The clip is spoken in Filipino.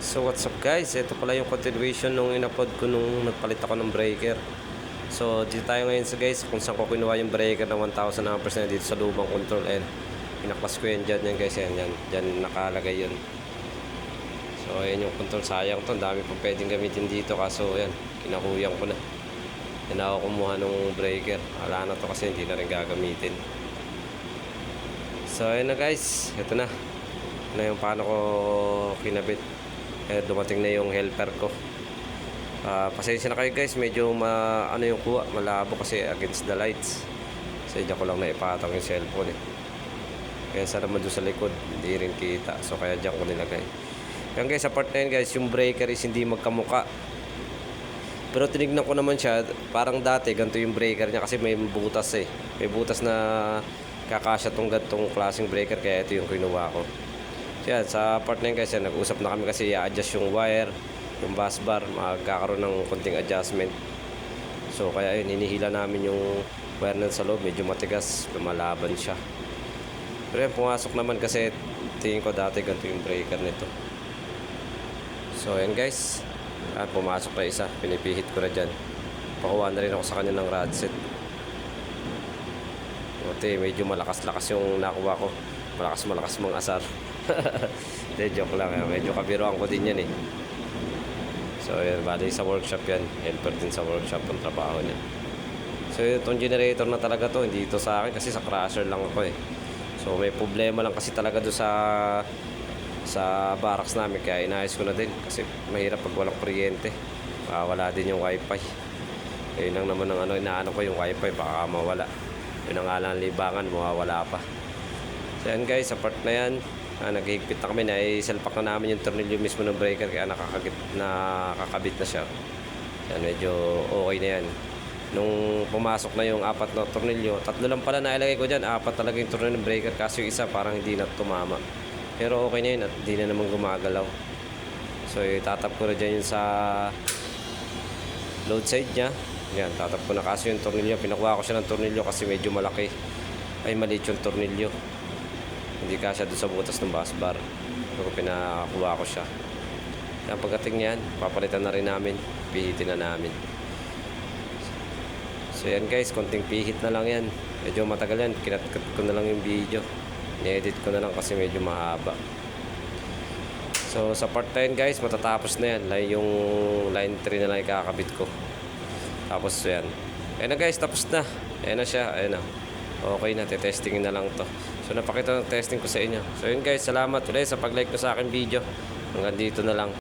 So what's up guys, ito pala yung continuation nung in-upload ko nung nagpalit ako ng breaker. So dito tayo ngayon sa guys kung saan ko kinuha yung breaker ng 1000 amperes na dito sa lumang control N. Pinaklas ko yan dyan guys, yan nakalagay yun. So ayan yung control, sayang to, dami pa pwedeng gamitin dito kaso yan, kinahuyang ko na. Yan ako kumuha ng breaker, wala na to kasi hindi na rin gagamitin. So ayan na guys, ito na yung paano ko kinabit. Dumating na yung helper ko. Pasensya na kayo guys, medyo ano yung kuha, malabo kasi against the lights. Kasi dyan ko lang naipatang yung cellphone Kaya sa naman doon sa likod, hindi rin kita. So kaya dyan ko nilagay. Kaya guys, sa part na yun guys, yung breaker is hindi magkamuka. Pero tinignan ko naman siya, parang dati ganito yung breaker niya kasi may butas May butas na kakasya tong gantong klaseng breaker, kaya ito yung kinuha ko. So yan, sa part na yun guys, nag-usap na kami kasi i-adjust yung wire, yung bus bar, magkakaroon ng konting adjustment. So kaya yun, hinihila namin yung wire na sa loob, medyo matigas, lumalaban siya. Pero yan, pumasok naman kasi tingin ko dati ganito yung breaker nito. So yan guys, pumasok na isa, pinipihit ko na dyan. Pakuha na rin ako sa kanya ng rod set. Buti, medyo malakas-lakas yung nakuha ko. Malakas mga asar. De, joke lang. Medyo kabiruan ko din yan So yan, bali sa workshop yan. Helper din sa workshop ang trabaho niya. So itong generator na talaga to, hindi ito sa akin kasi sa crusher lang ako So may problema lang kasi talaga doon sa barracks namin, kaya inayos ko na din kasi mahirap pag walang kuryente. Wala din yung wifi. Yun lang naman ang inaano ko, yung wifi baka mawala. Yun ang alang libangan, mawawala pa. So yan guys, sa part na yan, naghihigpit na kami, naisalpak na namin yung tornilyo mismo ng breaker, kaya nakakabit na siya. Yan, medyo okay na yan. Nung pumasok na yung 4 na tornilyo, 3 lang pala nailagay ko dyan, 4 talaga yung tornilyo ng breaker, kasi yung isa parang hindi na tumama. Pero okay na yun at hindi na naman gumagalaw. So itatap ko na dyan yung sa load side nya. Yan, tatap ko na kasi yung tornilyo, pinakuha ko siya ng tornilyo kasi medyo malaki. Ay, maliit yung tornilyo. Hindi kasya doon sa butas ng bus bar. So pinakuha ko siya. Yan, pagdating niyan, papalitan na rin namin, pihitin na namin. So yan guys, konting pihit na lang yan. Medyo matagal yan, kinatkat ko na lang yung video. Ni-edit ko na lang kasi medyo mahaba. So sa part 10 guys, matatapos na yan. Yung line 3 na lang ikakabit ko. Tapos yan. Ayan na guys, tapos na. Ayan na siya, ayan na. Okay na, testingin na lang to. So napakita ng testing ko sa inyo. So yun guys, salamat ulit sa pag-like ko sa akin video. Hanggang dito na lang.